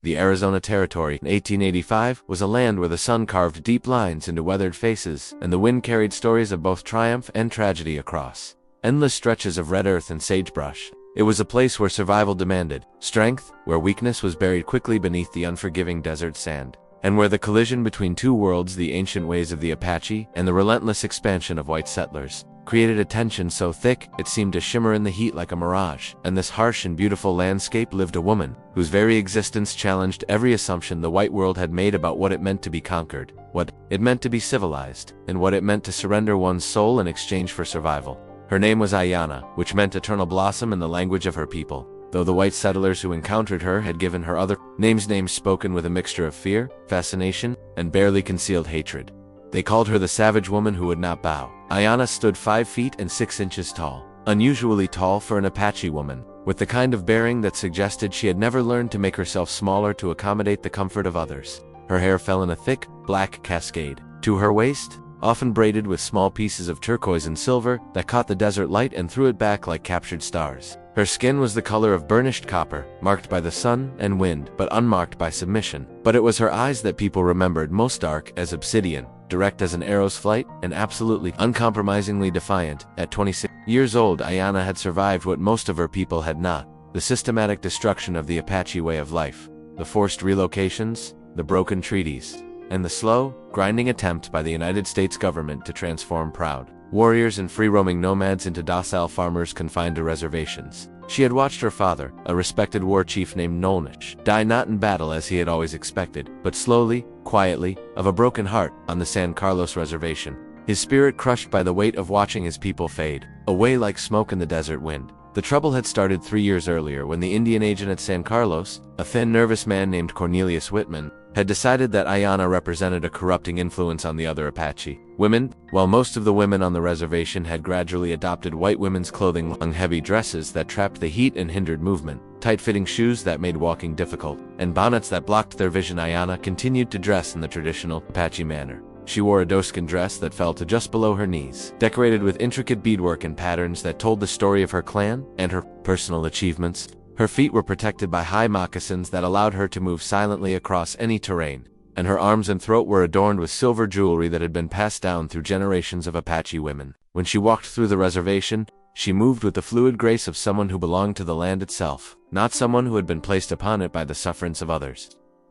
The Arizona Territory in 1885 was a land where the sun carved deep lines into weathered faces, and the wind carried stories of both triumph and tragedy across endless stretches of red earth and sagebrush. It was a place where survival demanded strength, where weakness was buried quickly beneath the unforgiving desert sand, and where the collision between two worlds, the ancient ways of the Apache and the relentless expansion of white settlers, created a tension so thick it seemed to shimmer in the heat like a mirage. And this harsh and beautiful landscape lived a woman whose very existence challenged every assumption the white world had made about what it meant to be conquered, what it meant to be civilized, and what it meant to surrender one's soul in exchange for survival. Her name was Aiyana, which meant eternal blossom in the language of her people, though the white settlers who encountered her had given her other names spoken with a mixture of fear, fascination, and barely concealed hatred. They called her the savage woman who would not bow. Aiyana stood 5 feet and 6 inches tall, unusually tall for an Apache woman, with the kind of bearing that suggested she had never learned to make herself smaller to accommodate the comfort of others. Her hair fell in a thick, black cascade to her waist, often braided with small pieces of turquoise and silver that caught the desert light and threw it back like captured stars. Her skin was the color of burnished copper, marked by the sun and wind, but unmarked by submission. But it was her eyes that people remembered most, dark as obsidian, direct as an arrow's flight, and absolutely, uncompromisingly defiant. At 26 years old, Aiyana had survived what most of her people had not: the systematic destruction of the Apache way of life, the forced relocations, the broken treaties, and the slow, grinding attempt by the United States government to transform proud warriors and free-roaming nomads into docile farmers confined to reservations. She had watched her father, a respected war chief named Nolnich, die not in battle as he had always expected, but slowly, quietly, of a broken heart, on the San Carlos reservation, his spirit crushed by the weight of watching his people fade away like smoke in the desert wind. The trouble had started 3 years earlier when the Indian agent at San Carlos, a thin, nervous man named Cornelius Whitman, had decided that Aiyana represented a corrupting influence on the other Apache women. While most of the women on the reservation had gradually adopted white women's clothing, long heavy dresses that trapped the heat and hindered movement, tight-fitting shoes that made walking difficult, and bonnets that blocked their vision, Aiyana continued to dress in the traditional Apache manner. She wore a doeskin dress that fell to just below her knees, decorated with intricate beadwork and patterns that told the story of her clan and her personal achievements. Her feet were protected by high moccasins that allowed her to move silently across any terrain, and her arms and throat were adorned with silver jewelry that had been passed down through generations of Apache women. When she walked through the reservation, she moved with the fluid grace of someone who belonged to the land itself, not someone who had been placed upon it by the sufferance of others.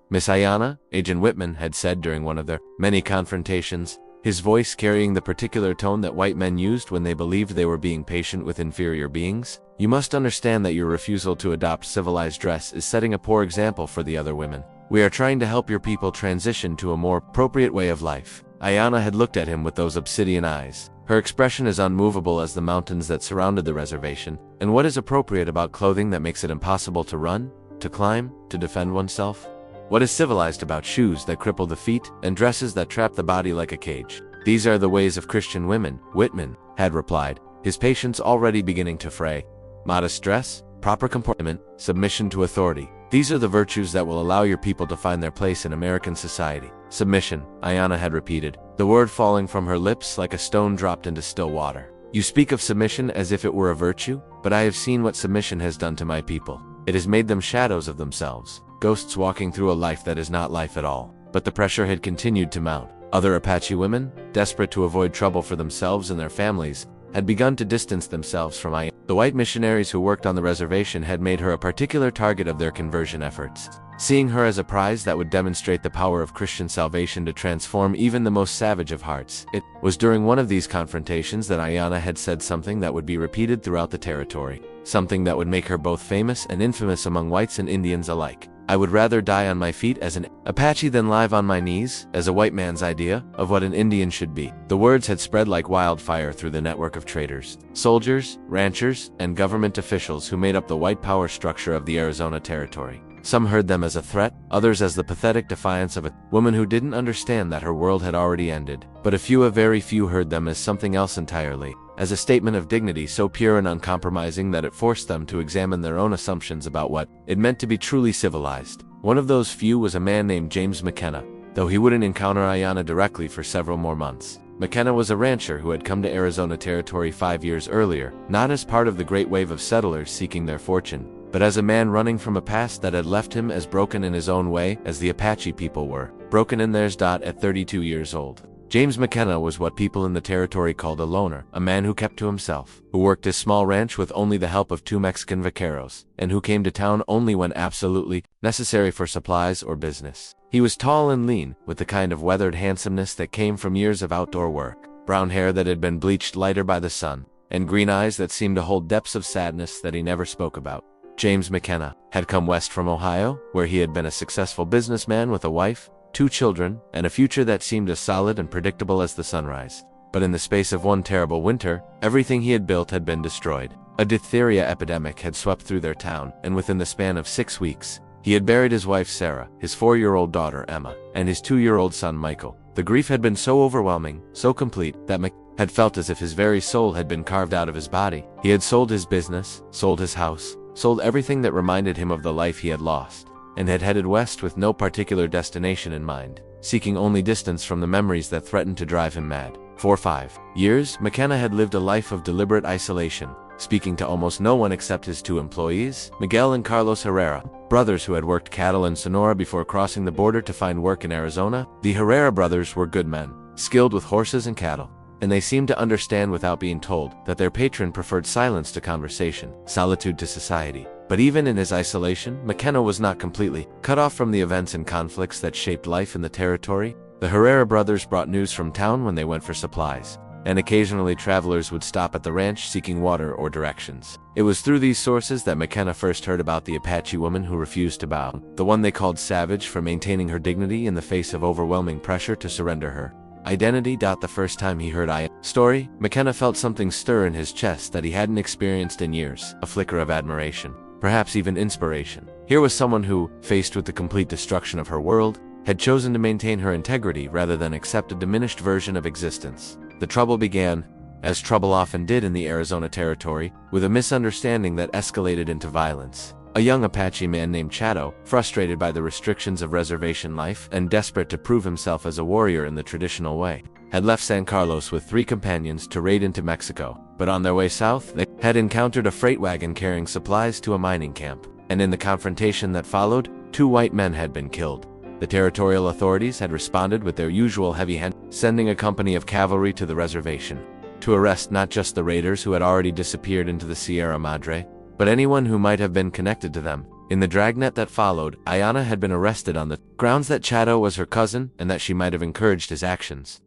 "Miss Aiyana," Agent Whitman had said during one of their many confrontations, his voice carrying the particular tone that white men used when they believed they were being patient with inferior beings, "you must understand that your refusal to adopt civilized dress is setting a poor example for the other women. We are trying to help your people transition to a more appropriate way of life." Aiyana had looked at him with those obsidian eyes, her expression as unmovable as the mountains that surrounded the reservation. "And what is appropriate about clothing that makes it impossible to run, to climb, to defend oneself? What is civilized about shoes that cripple the feet and dresses that trap the body like a cage? These are the ways of Christian women," Whitman had replied, his patience already beginning to fray. "Modest dress, proper comportment, submission to authority. These are the virtues that will allow your people to find their place in American society." "Submission," Aiyana had repeated, the word falling from her lips like a stone dropped into still water. "You speak of submission as if it were a virtue, but I have seen what submission has done to my people. It has made them shadows of themselves, ghosts walking through a life that is not life at all." But the pressure had continued to mount. Other Apache women, desperate to avoid trouble for themselves and their families, had begun to distance themselves from Aiyana. The white missionaries who worked on the reservation had made her a particular target of their conversion efforts, seeing her as a prize that would demonstrate the power of Christian salvation to transform even the most savage of hearts. It was during one of these confrontations that Aiyana had said something that would be repeated throughout the territory, something that would make her both famous and infamous among whites and Indians alike. "I would rather die on my feet as an Apache than live on my knees as a white man's idea of what an Indian should be." The words had spread like wildfire through the network of traders, soldiers, ranchers, and government officials who made up the white power structure of the Arizona Territory. Some heard them as a threat, others as the pathetic defiance of a woman who didn't understand that her world had already ended. But a very few heard them as something else entirely, as a statement of dignity so pure and uncompromising that it forced them to examine their own assumptions about what it meant to be truly civilized. One of those few was a man named James McKenna, though he wouldn't encounter Aiyana directly for several more months. McKenna was a rancher who had come to Arizona Territory 5 years earlier, not as part of the great wave of settlers seeking their fortune, but as a man running from a past that had left him as broken in his own way as the Apache people were, broken in theirs. At 32 years old, James McKenna was what people in the territory called a loner, a man who kept to himself, who worked his small ranch with only the help of 2 Mexican vaqueros, and who came to town only when absolutely necessary for supplies or business. He was tall and lean, with the kind of weathered handsomeness that came from years of outdoor work, brown hair that had been bleached lighter by the sun, and green eyes that seemed to hold depths of sadness that he never spoke about. James McKenna had come west from Ohio, where he had been a successful businessman with a wife, 2 children, and a future that seemed as solid and predictable as the sunrise. But in the space of one terrible winter, everything he had built had been destroyed. A diphtheria epidemic had swept through their town, and within the span of 6 weeks, he had buried his wife Sarah, his 4-year-old daughter Emma, and his 2-year-old son Michael. The grief had been so overwhelming, so complete, that Mc had felt as if his very soul had been carved out of his body. He had sold his business, sold his house, sold everything that reminded him of the life he had lost, and had headed west with no particular destination in mind, seeking only distance from the memories that threatened to drive him mad. For 5 years, McKenna had lived a life of deliberate isolation, speaking to almost no one except his 2 employees, Miguel and Carlos Herrera, brothers who had worked cattle in Sonora before crossing the border to find work in Arizona. The Herrera brothers were good men, skilled with horses and cattle, and they seemed to understand without being told that their patron preferred silence to conversation, solitude to society. But even in his isolation, McKenna was not completely cut off from the events and conflicts that shaped life in the territory. The Herrera brothers brought news from town when they went for supplies, and occasionally travelers would stop at the ranch seeking water or directions. It was through these sources that McKenna first heard about the Apache woman who refused to bow, the one they called savage for maintaining her dignity in the face of overwhelming pressure to surrender her identity. The first time he heard Aiyana's story, McKenna felt something stir in his chest that he hadn't experienced in years, a flicker of admiration, perhaps even inspiration. Here was someone who, faced with the complete destruction of her world, had chosen to maintain her integrity rather than accept a diminished version of existence. The trouble began, as trouble often did in the Arizona territory, with a misunderstanding that escalated into violence. A young Apache man named Chatto, frustrated by the restrictions of reservation life and desperate to prove himself as a warrior in the traditional way, had left San Carlos with 3 companions to raid into Mexico. But on their way south, they had encountered a freight wagon carrying supplies to a mining camp, and in the confrontation that followed, 2 white men had been killed. The territorial authorities had responded with their usual heavy hand, sending a company of cavalry to the reservation to arrest not just the raiders who had already disappeared into the Sierra Madre, but anyone who might have been connected to them. In the dragnet that followed, Aiyana had been arrested on the grounds that Chatto was her cousin and that she might have encouraged his actions.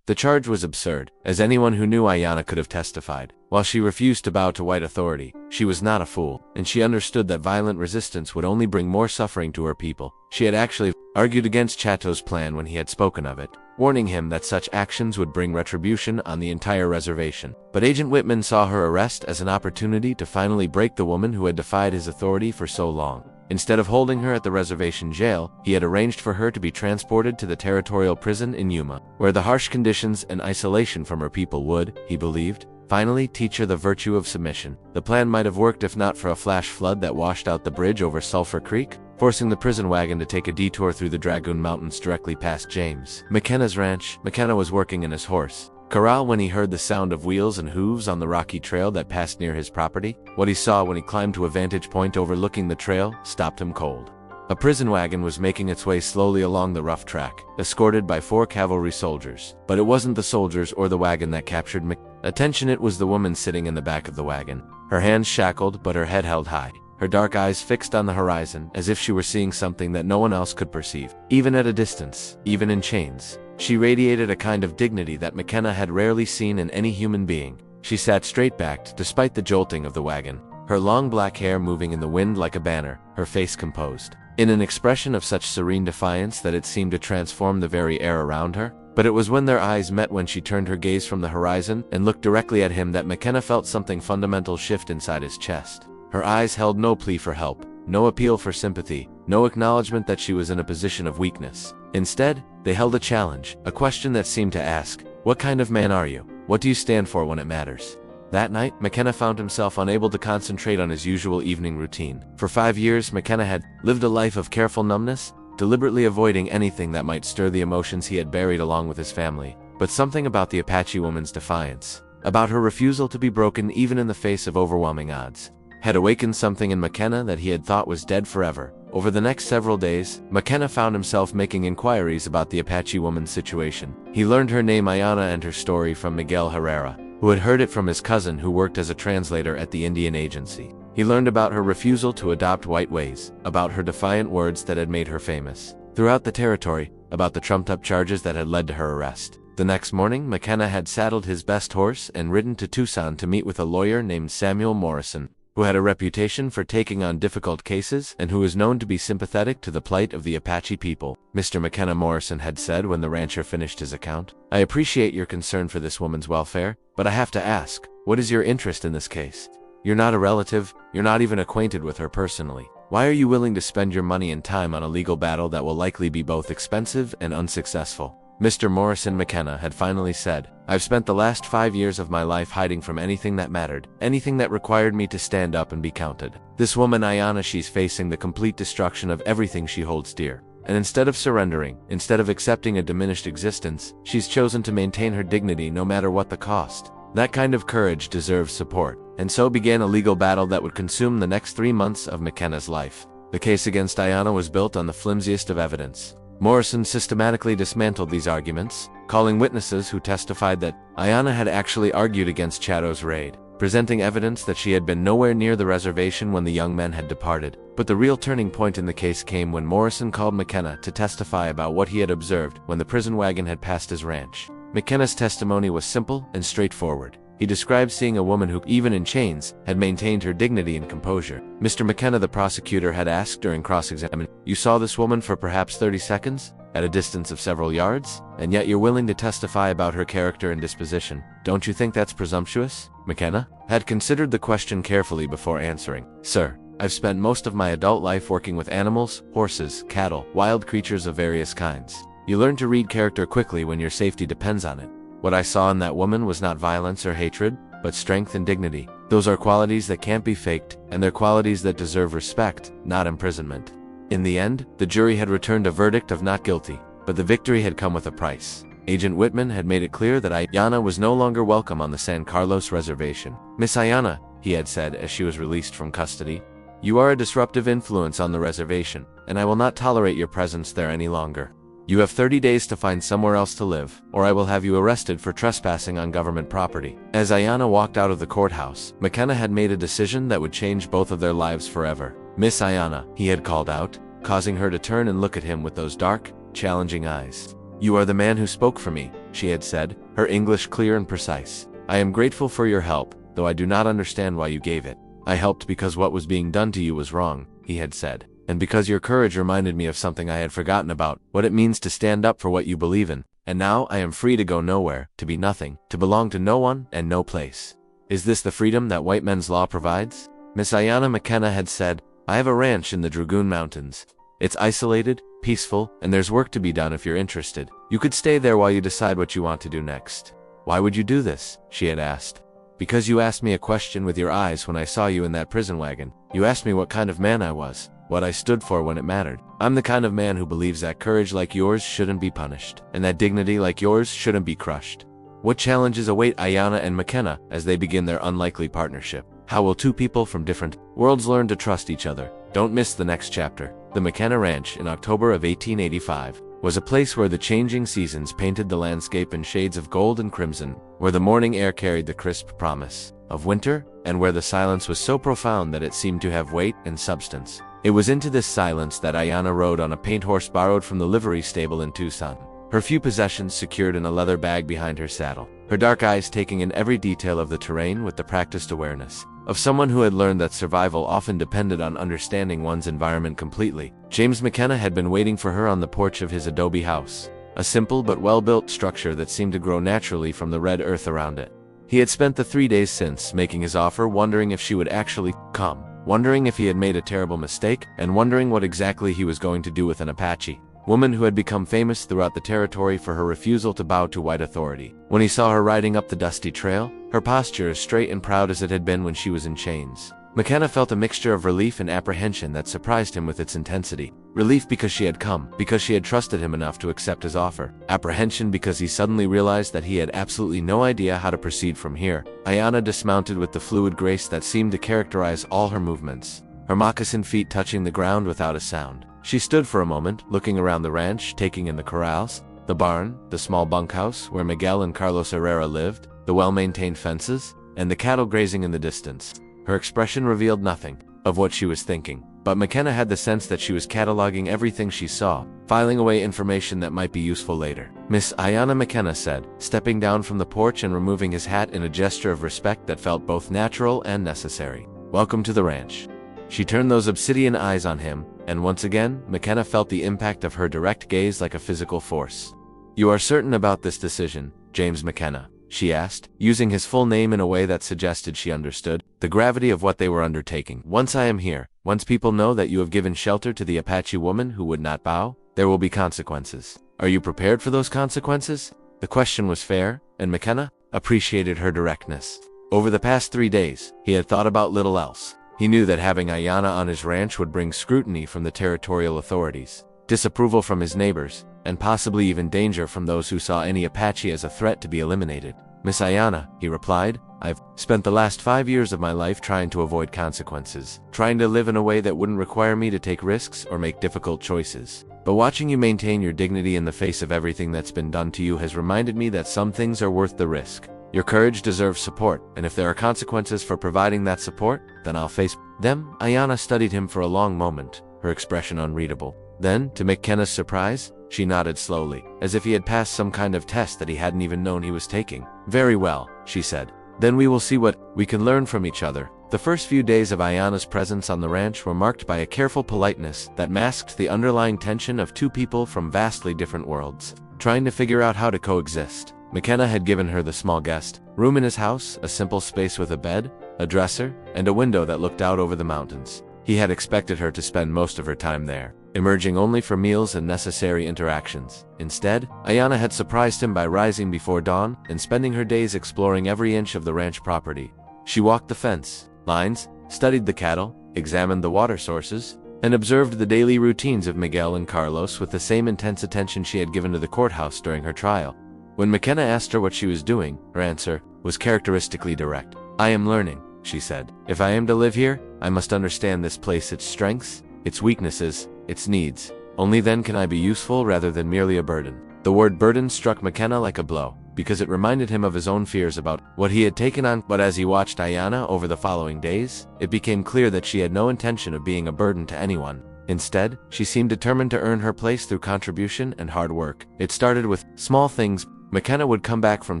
The charge was absurd, as anyone who knew Aiyana could have testified. While she refused to bow to white authority, she was not a fool, and she understood that violent resistance would only bring more suffering to her people. She had actually argued against Chatto's plan when he had spoken of it, warning him that such actions would bring retribution on the entire reservation. But Agent Whitman saw her arrest as an opportunity to finally break the woman who had defied his authority for so long. Instead of holding her at the reservation jail, he had arranged for her to be transported to the Territorial Prison in Yuma, where the harsh conditions and isolation from her people would, he believed, finally teach her the virtue of submission. The plan might have worked if not for a flash flood that washed out the bridge over Sulphur Creek, forcing the prison wagon to take a detour through the Dragoon Mountains directly past James McKenna's ranch. McKenna was working in his horse corral when he heard the sound of wheels and hooves on the rocky trail that passed near his property. What he saw when he climbed to a vantage point overlooking the trail stopped him cold. A prison wagon was making its way slowly along the rough track, escorted by 4 cavalry soldiers. But it wasn't the soldiers or the wagon that captured McKenna's attention, it was the woman sitting in the back of the wagon, her hands shackled but her head held high, her dark eyes fixed on the horizon as if she were seeing something that no one else could perceive. Even at a distance, even in chains, she radiated a kind of dignity that McKenna had rarely seen in any human being. She sat straight-backed despite the jolting of the wagon, her long black hair moving in the wind like a banner, her face composed, in an expression of such serene defiance that it seemed to transform the very air around her. But it was when their eyes met, when she turned her gaze from the horizon and looked directly at him, that McKenna felt something fundamental shift inside his chest. Her eyes held no plea for help, no appeal for sympathy, no acknowledgement that she was in a position of weakness. Instead, they held a challenge, a question that seemed to ask, "What kind of man are you? What do you stand for when it matters?" That night, McKenna found himself unable to concentrate on his usual evening routine. For 5 years, McKenna had lived a life of careful numbness, deliberately avoiding anything that might stir the emotions he had buried along with his family. But something about the Apache woman's defiance, about her refusal to be broken even in the face of overwhelming odds, had awakened something in McKenna that he had thought was dead forever. Over the next several days, McKenna found himself making inquiries about the Apache woman's situation. He learned her name Aiyana and her story from Miguel Herrera, who had heard it from his cousin who worked as a translator at the Indian Agency. He learned about her refusal to adopt white ways, about her defiant words that had made her famous throughout the territory, about the trumped-up charges that had led to her arrest. The next morning, McKenna had saddled his best horse and ridden to Tucson to meet with a lawyer named Samuel Morrison, who had a reputation for taking on difficult cases and who was known to be sympathetic to the plight of the Apache people. Mr. McKenna, Morrison had said when the rancher finished his account, "I appreciate your concern for this woman's welfare, but I have to ask, what is your interest in this case? You're not a relative, you're not even acquainted with her personally. Why are you willing to spend your money and time on a legal battle that will likely be both expensive and unsuccessful?" Mr. Morrison McKenna had finally said, "I've spent the last 5 years of my life hiding from anything that mattered, anything that required me to stand up and be counted. This woman Aiyana, she's facing the complete destruction of everything she holds dear. And instead of surrendering, instead of accepting a diminished existence, she's chosen to maintain her dignity no matter what the cost. That kind of courage deserves support." And so began a legal battle that would consume the next 3 months of McKenna's life. The case against Aiyana was built on the flimsiest of evidence. Morrison systematically dismantled these arguments, calling witnesses who testified that Aiyana had actually argued against Chatto's raid, presenting evidence that she had been nowhere near the reservation when the young men had departed. But the real turning point in the case came when Morrison called McKenna to testify about what he had observed when the prison wagon had passed his ranch. McKenna's testimony was simple and straightforward. He described seeing a woman who, even in chains, had maintained her dignity and composure. Mr. McKenna, the prosecutor, had asked during cross-examination, "You saw this woman for perhaps 30 seconds, at a distance of several yards, and yet you're willing to testify about her character and disposition. Don't you think that's presumptuous?" McKenna had considered the question carefully before answering. "Sir, I've spent most of my adult life working with animals, horses, cattle, wild creatures of various kinds. You learn to read character quickly when your safety depends on it. What I saw in that woman was not violence or hatred, but strength and dignity. Those are qualities that can't be faked, and they're qualities that deserve respect, not imprisonment." In the end, the jury had returned a verdict of not guilty, but the victory had come with a price. Agent Whitman had made it clear that Aiyana was no longer welcome on the San Carlos reservation. "Miss Aiyana," he had said as she was released from custody, "you are a disruptive influence on the reservation, and I will not tolerate your presence there any longer. You have 30 days to find somewhere else to live, or I will have you arrested for trespassing on government property." As Aiyana walked out of the courthouse, McKenna had made a decision that would change both of their lives forever. "Miss Aiyana," he had called out, causing her to turn and look at him with those dark, challenging eyes. "You are the man who spoke for me," she had said, her English clear and precise. "I am grateful for your help, though I do not understand why you gave it. I helped because what was being done to you was wrong," he had said. "And because your courage reminded me of something I had forgotten about, what it means to stand up for what you believe in. And now I am free to go nowhere, to be nothing, to belong to no one and no place. Is this the freedom that white men's law provides?" Miss Aiyana, McKenna had said, "I have a ranch in the Dragoon Mountains. It's isolated, peaceful, and there's work to be done if you're interested. You could stay there while you decide what you want to do next." "Why would you do this?" she had asked. "Because you asked me a question with your eyes when I saw you in that prison wagon. You asked me what kind of man I was, what I stood for when it mattered. I'm the kind of man who believes that courage like yours shouldn't be punished, and that dignity like yours shouldn't be crushed." What challenges await Aiyana and McKenna as they begin their unlikely partnership? How will two people from different worlds learn to trust each other? Don't miss the next chapter. The McKenna Ranch in October of 1885 was a place where the changing seasons painted the landscape in shades of gold and crimson, where the morning air carried the crisp promise of winter, and where the silence was so profound that it seemed to have weight and substance. It was into this silence that Aiyana rode on a paint horse borrowed from the livery stable in Tucson, her few possessions secured in a leather bag behind her saddle, her dark eyes taking in every detail of the terrain with the practiced awareness of someone who had learned that survival often depended on understanding one's environment completely. James McKenna had been waiting for her on the porch of his adobe house, a simple but well-built structure that seemed to grow naturally from the red earth around it. He had spent the 3 days since making his offer wondering if she would actually come, wondering if he had made a terrible mistake, and wondering what exactly he was going to do with an Apache woman who had become famous throughout the territory for her refusal to bow to white authority. When he saw her riding up the dusty trail, her posture as straight and proud as it had been when she was in chains, McKenna felt a mixture of relief and apprehension that surprised him with its intensity. Relief because she had come, because she had trusted him enough to accept his offer. Apprehension because he suddenly realized that he had absolutely no idea how to proceed from here. Aiyana dismounted with the fluid grace that seemed to characterize all her movements, her moccasin feet touching the ground without a sound. She stood for a moment, looking around the ranch, taking in the corrals, the barn, the small bunkhouse where Miguel and Carlos Herrera lived, the well-maintained fences, and the cattle grazing in the distance. Her expression revealed nothing of what she was thinking, but McKenna had the sense that she was cataloging everything she saw, filing away information that might be useful later. "Miss Aiyana," McKenna said, stepping down from the porch and removing his hat in a gesture of respect that felt both natural and necessary. "Welcome to the ranch." She turned those obsidian eyes on him, and once again, McKenna felt the impact of her direct gaze like a physical force. "You are certain about this decision, James McKenna?" she asked, using his full name in a way that suggested she understood the gravity of what they were undertaking. "Once I am here, once people know that you have given shelter to the Apache woman who would not bow, there will be consequences. Are you prepared for those consequences?" The question was fair, and McKenna appreciated her directness. Over the past 3 days, he had thought about little else. He knew that having Aiyana on his ranch would bring scrutiny from the territorial authorities, disapproval from his neighbors, and possibly even danger from those who saw any Apache as a threat to be eliminated. "Miss Aiyana," he replied, "I've spent the last 5 years of my life trying to avoid consequences, trying to live in a way that wouldn't require me to take risks or make difficult choices. But watching you maintain your dignity in the face of everything that's been done to you has reminded me that some things are worth the risk. Your courage deserves support, and if there are consequences for providing that support, then I'll face them." Aiyana studied him for a long moment, her expression unreadable. Then, to McKenna's surprise, she nodded slowly, as if he had passed some kind of test that he hadn't even known he was taking. "Very well," she said. "Then we will see what we can learn from each other." The first few days of Aiyana's presence on the ranch were marked by a careful politeness that masked the underlying tension of two people from vastly different worlds, trying to figure out how to coexist. McKenna had given her the small guest room in his house, a simple space with a bed, a dresser, and a window that looked out over the mountains. He had expected her to spend most of her time there, emerging only for meals and necessary interactions. Instead, Aiyana had surprised him by rising before dawn and spending her days exploring every inch of the ranch property. She walked the fence lines, studied the cattle, examined the water sources, and observed the daily routines of Miguel and Carlos with the same intense attention she had given to the courthouse during her trial. When McKenna asked her what she was doing, her answer was characteristically direct. "I am learning," she said. "If I am to live here, I must understand this place, its strengths, its weaknesses, its needs. Only then can I be useful rather than merely a burden." The word burden struck McKenna like a blow, because it reminded him of his own fears about what he had taken on. But as he watched Aiyana over the following days, it became clear that she had no intention of being a burden to anyone. Instead, she seemed determined to earn her place through contribution and hard work. It started with small things. McKenna would come back from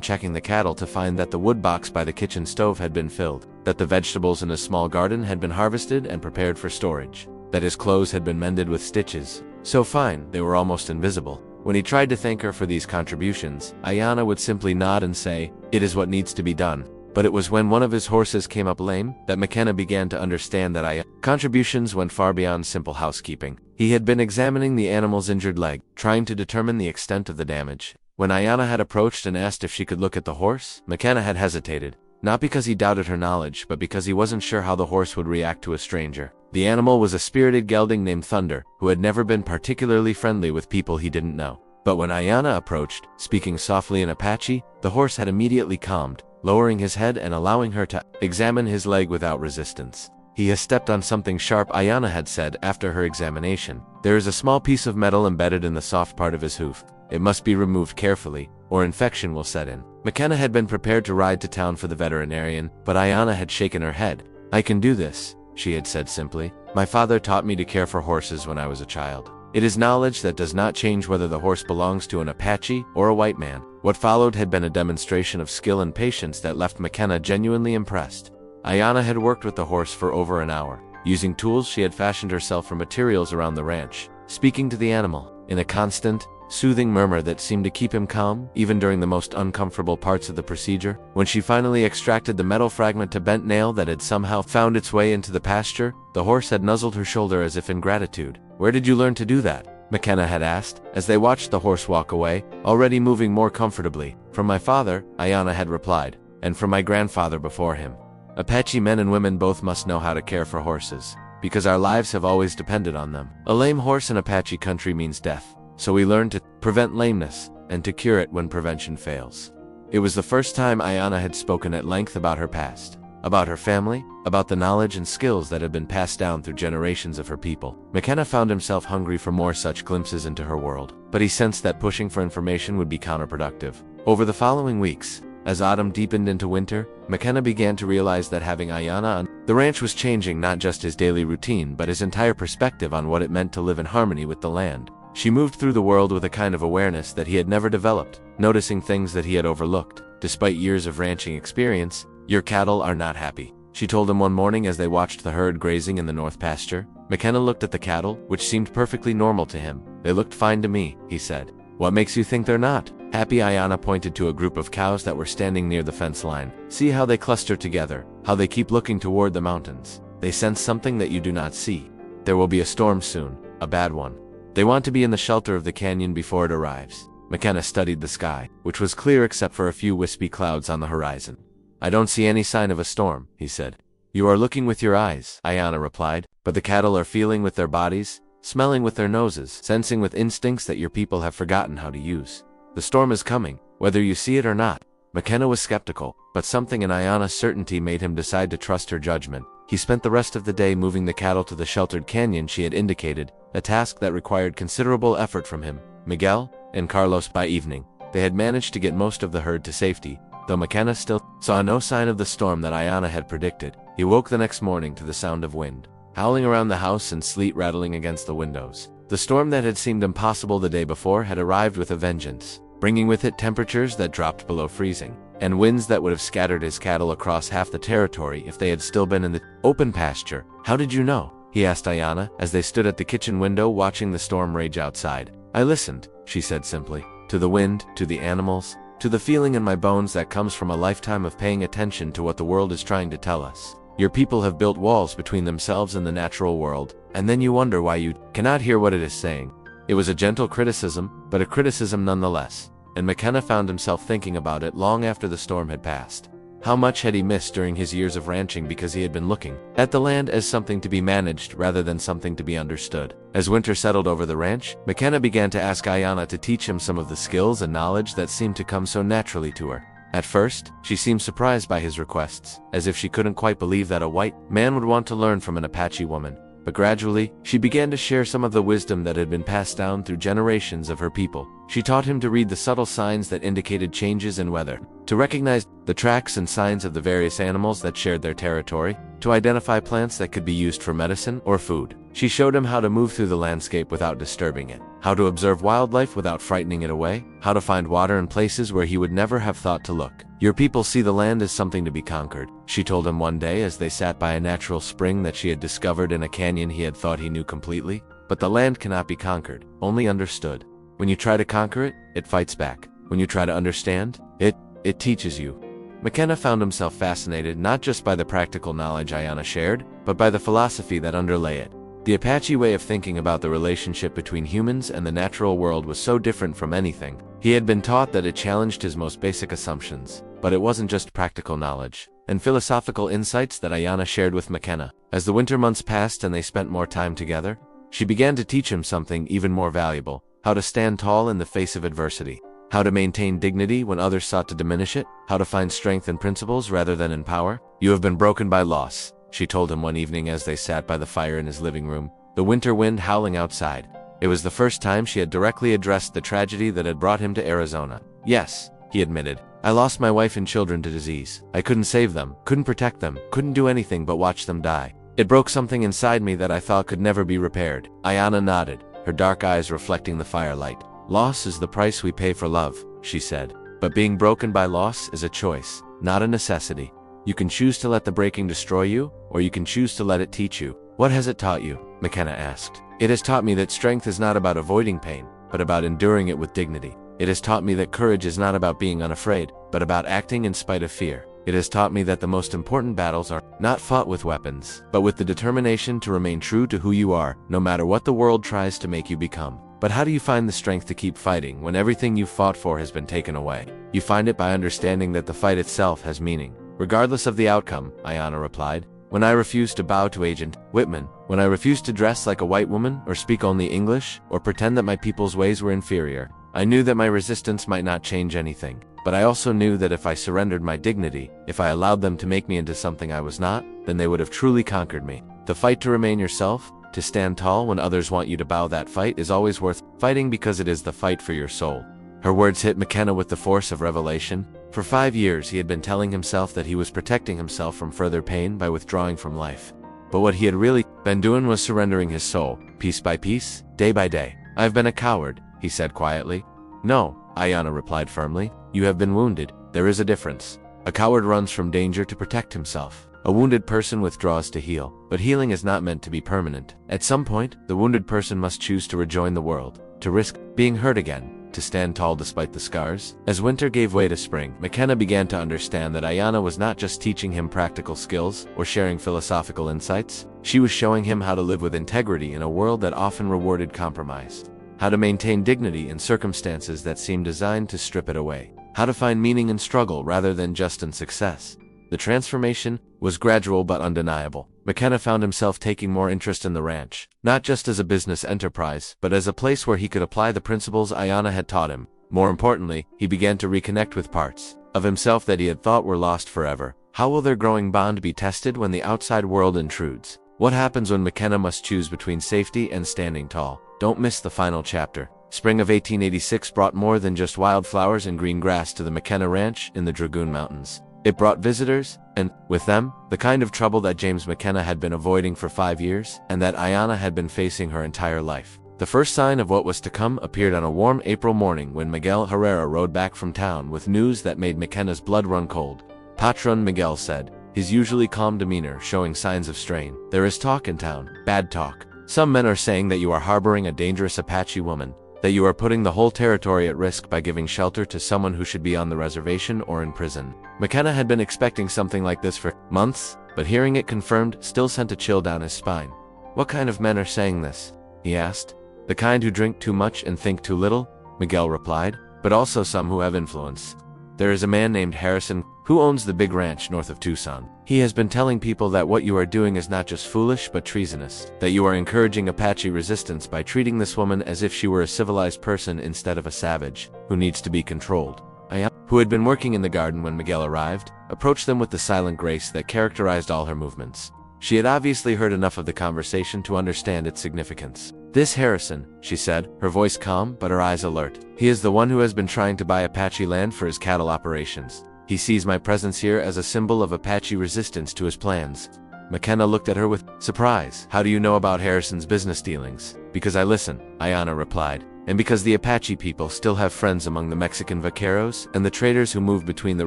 checking the cattle to find that the wood box by the kitchen stove had been filled, that the vegetables in his small garden had been harvested and prepared for storage, that his clothes had been mended with stitches so fine they were almost invisible. When he tried to thank her for these contributions, Aiyana would simply nod and say, "It is what needs to be done." But it was when one of his horses came up lame that McKenna began to understand that Aiyana's contributions went far beyond simple housekeeping. He had been examining the animal's injured leg, trying to determine the extent of the damage. When Aiyana had approached and asked if she could look at the horse, McKenna had hesitated, not because he doubted her knowledge, but because he wasn't sure how the horse would react to a stranger. The animal was a spirited gelding named Thunder, who had never been particularly friendly with people he didn't know. But when Aiyana approached, speaking softly in Apache, the horse had immediately calmed, lowering his head and allowing her to examine his leg without resistance. "He has stepped on something sharp," Aiyana had said after her examination. "There is a small piece of metal embedded in the soft part of his hoof. It must be removed carefully, or infection will set in." McKenna had been prepared to ride to town for the veterinarian, but Aiyana had shaken her head. "I can do this," she had said simply. "My father taught me to care for horses when I was a child. It is knowledge that does not change whether the horse belongs to an Apache or a white man." What followed had been a demonstration of skill and patience that left McKenna genuinely impressed. Aiyana had worked with the horse for over an hour, using tools she had fashioned herself from materials around the ranch, speaking to the animal in a constant, soothing murmur that seemed to keep him calm, even during the most uncomfortable parts of the procedure. When she finally extracted the metal fragment to bent nail that had somehow found its way into the pasture, the horse had nuzzled her shoulder as if in gratitude. "Where did you learn to do that?" McKenna had asked, as they watched the horse walk away, already moving more comfortably. "From my father," Aiyana had replied, "and from my grandfather before him." Apache men and women both must know how to care for horses, because our lives have always depended on them. A lame horse in Apache country means death, so we learn to prevent lameness and to cure it when prevention fails. It was the first time Aiyana had spoken at length about her past, about her family, about the knowledge and skills that had been passed down through generations of her people. McKenna found himself hungry for more such glimpses into her world, but he sensed that pushing for information would be counterproductive. Over the following weeks, as autumn deepened into winter, McKenna began to realize that having Aiyana on the ranch was changing not just his daily routine but his entire perspective on what it meant to live in harmony with the land. She moved through the world with a kind of awareness that he had never developed, noticing things that he had overlooked. Despite years of ranching experience, "Your cattle are not happy," she told him one morning as they watched the herd grazing in the north pasture. McKenna looked at the cattle, which seemed perfectly normal to him. "They looked fine to me," he said. "What makes you think they're not?" Happy Aiyana pointed to a group of cows that were standing near the fence line. "See how they cluster together, how they keep looking toward the mountains. They sense something that you do not see. There will be a storm soon, a bad one. They want to be in the shelter of the canyon before it arrives." McKenna studied the sky, which was clear except for a few wispy clouds on the horizon. "I don't see any sign of a storm," he said. "You are looking with your eyes," Aiyana replied, "but the cattle are feeling with their bodies, smelling with their noses, sensing with instincts that your people have forgotten how to use. The storm is coming, whether you see it or not." McKenna was skeptical, but something in Aiyana's certainty made him decide to trust her judgment. He spent the rest of the day moving the cattle to the sheltered canyon she had indicated, a task that required considerable effort from him, Miguel, and Carlos. By evening, they had managed to get most of the herd to safety, though McKenna still saw no sign of the storm that Aiyana had predicted. He woke the next morning to the sound of wind howling around the house and sleet rattling against the windows. The storm that had seemed impossible the day before had arrived with a vengeance, bringing with it temperatures that dropped below freezing, and winds that would have scattered his cattle across half the territory if they had still been in the open pasture. "How did you know?" he asked Aiyana, as they stood at the kitchen window watching the storm rage outside. "I listened," she said simply, "to the wind, to the animals, to the feeling in my bones that comes from a lifetime of paying attention to what the world is trying to tell us. Your people have built walls between themselves and the natural world, and then you wonder why you cannot hear what it is saying." It was a gentle criticism, but a criticism nonetheless, and McKenna found himself thinking about it long after the storm had passed. How much had he missed during his years of ranching because he had been looking at the land as something to be managed rather than something to be understood? As winter settled over the ranch, McKenna began to ask Aiyana to teach him some of the skills and knowledge that seemed to come so naturally to her. At first, she seemed surprised by his requests, as if she couldn't quite believe that a white man would want to learn from an Apache woman. But gradually, she began to share some of the wisdom that had been passed down through generations of her people. She taught him to read the subtle signs that indicated changes in weather, to recognize the tracks and signs of the various animals that shared their territory, to identify plants that could be used for medicine or food. She showed him how to move through the landscape without disturbing it, how to observe wildlife without frightening it away, how to find water in places where he would never have thought to look. "Your people see the land as something to be conquered," she told him one day as they sat by a natural spring that she had discovered in a canyon he had thought he knew completely. "But the land cannot be conquered, only understood. When you try to conquer it, it fights back. When you try to understand, it teaches you." McKenna found himself fascinated not just by the practical knowledge Aiyana shared, but by the philosophy that underlay it. The Apache way of thinking about the relationship between humans and the natural world was so different from anything he had been taught that it challenged his most basic assumptions. But it wasn't just practical knowledge and philosophical insights that Aiyana shared with McKenna. As the winter months passed and they spent more time together, she began to teach him something even more valuable: how to stand tall in the face of adversity, how to maintain dignity when others sought to diminish it, how to find strength in principles rather than in power. "You have been broken by loss," she told him one evening as they sat by the fire in his living room, the winter wind howling outside. It was the first time she had directly addressed the tragedy that had brought him to Arizona. "Yes," he admitted, "I lost my wife and children to disease. I couldn't save them, couldn't protect them, couldn't do anything but watch them die. It broke something inside me that I thought could never be repaired." Aiyana nodded, her dark eyes reflecting the firelight. "Loss is the price we pay for love," she said. "But being broken by loss is a choice, not a necessity. You can choose to let the breaking destroy you, or you can choose to let it teach you." "What has it taught you?" McKenna asked. "It has taught me that strength is not about avoiding pain, but about enduring it with dignity. It has taught me that courage is not about being unafraid, but about acting in spite of fear. It has taught me that the most important battles are not fought with weapons, but with the determination to remain true to who you are, no matter what the world tries to make you become." But how do you find the strength to keep fighting when everything you fought for has been taken away? You find it by understanding that the fight itself has meaning. Regardless of the outcome, Aiyana replied. When I refused to bow to Agent Whitman, when I refused to dress like a white woman or speak only English or pretend that my people's ways were inferior, I knew that my resistance might not change anything. But I also knew that if I surrendered my dignity, if I allowed them to make me into something I was not, then they would have truly conquered me. The fight to remain yourself, to stand tall when others want you to bow, that fight is always worth fighting because it is the fight for your soul. Her words hit McKenna with the force of revelation. For 5 years he had been telling himself that he was protecting himself from further pain by withdrawing from life. But what he had really been doing was surrendering his soul, piece by piece, day by day. "I've been a coward," he said quietly. "No," Aiyana replied firmly. "You have been wounded. There is a difference. A coward runs from danger to protect himself. A wounded person withdraws to heal. But healing is not meant to be permanent. At some point, the wounded person must choose to rejoin the world, to risk being hurt again, to stand tall despite the scars." As winter gave way to spring, McKenna began to understand that Aiyana was not just teaching him practical skills or sharing philosophical insights. She was showing him how to live with integrity in a world that often rewarded compromise. How to maintain dignity in circumstances that seemed designed to strip it away. How to find meaning in struggle rather than just in success. The transformation was gradual but undeniable. McKenna found himself taking more interest in the ranch, not just as a business enterprise, but as a place where he could apply the principles Aiyana had taught him. More importantly, he began to reconnect with parts of himself that he had thought were lost forever. How will their growing bond be tested when the outside world intrudes? What happens when McKenna must choose between safety and standing tall? Don't miss the final chapter. Spring of 1886 brought more than just wildflowers and green grass to the McKenna Ranch in the Dragoon Mountains. It brought visitors, and, with them, the kind of trouble that James McKenna had been avoiding for 5 years, and that Aiyana had been facing her entire life. The first sign of what was to come appeared on a warm April morning when Miguel Herrera rode back from town with news that made McKenna's blood run cold. "Patron," Miguel said, his usually calm demeanor showing signs of strain. "There is talk in town, bad talk. Some men are saying that you are harboring a dangerous Apache woman, that you are putting the whole territory at risk by giving shelter to someone who should be on the reservation or in prison." McKenna had been expecting something like this for months, but hearing it confirmed still sent a chill down his spine. "What kind of men are saying this?" he asked. "The kind who drink too much and think too little," Miguel replied, "but also some who have influence. There is a man named Harrison who owns the big ranch north of Tucson. He has been telling people that what you are doing is not just foolish but treasonous, that you are encouraging Apache resistance by treating this woman as if she were a civilized person instead of a savage who needs to be controlled." Aiyana, who had been working in the garden when Miguel arrived, approached them with the silent grace that characterized all her movements. She had obviously heard enough of the conversation to understand its significance. "This Harrison," she said, her voice calm but her eyes alert. "He is the one who has been trying to buy Apache land for his cattle operations. He sees my presence here as a symbol of Apache resistance to his plans." McKenna looked at her with surprise. "How do you know about Harrison's business dealings?" "Because I listen," Aiyana replied, "and because the Apache people still have friends among the Mexican vaqueros and the traders who move between the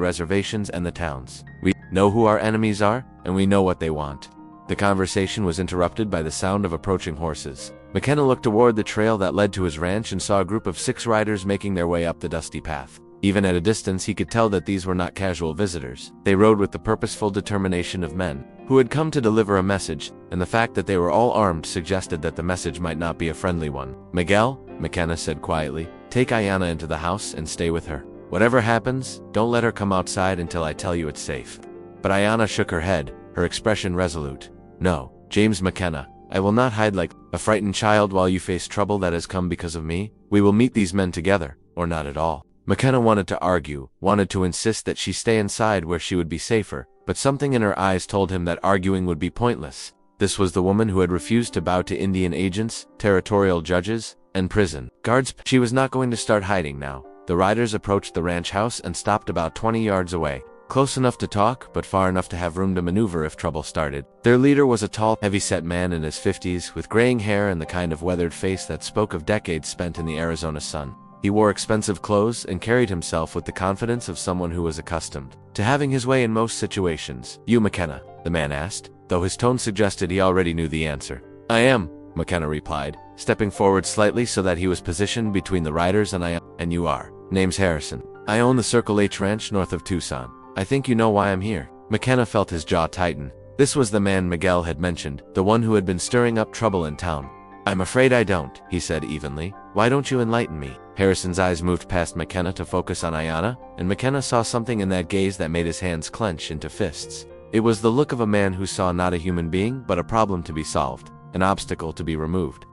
reservations and the towns. We know who our enemies are, and we know what they want." The conversation was interrupted by the sound of approaching horses. McKenna looked toward the trail that led to his ranch and saw a group of 6 riders making their way up the dusty path. Even at a distance, he could tell that these were not casual visitors. They rode with the purposeful determination of men who had come to deliver a message, and the fact that they were all armed suggested that the message might not be a friendly one. "Miguel," McKenna said quietly, "take Aiyana into the house and stay with her. Whatever happens, don't let her come outside until I tell you it's safe." But Aiyana shook her head, her expression resolute. "No, James McKenna, I will not hide like a frightened child while you face trouble that has come because of me. We will meet these men together, or not at all." McKenna wanted to argue, wanted to insist that she stay inside where she would be safer, but something in her eyes told him that arguing would be pointless. This was the woman who had refused to bow to Indian agents, territorial judges, and prison guards. She was not going to start hiding now. The riders approached the ranch house and stopped about 20 yards away, close enough to talk, but far enough to have room to maneuver if trouble started. Their leader was a tall, heavy-set man in his 50s, with graying hair and the kind of weathered face that spoke of decades spent in the Arizona sun. He wore expensive clothes and carried himself with the confidence of someone who was accustomed to having his way in most situations. "You McKenna?" the man asked, though his tone suggested he already knew the answer. "I am," McKenna replied, stepping forward slightly so that he was positioned between the riders and Aiyana. "And you are?" "Name's Harrison. I own the Circle H Ranch north of Tucson. I think you know why I'm here." McKenna felt his jaw tighten. This was the man Miguel had mentioned, the one who had been stirring up trouble in town. I'm afraid I don't, he said evenly. Why don't you enlighten me? Harrison's eyes moved past McKenna to focus on Aiyana, and McKenna saw something in that gaze that made his hands clench into fists. It was the look of a man who saw not a human being, but a problem to be solved, an obstacle to be removed.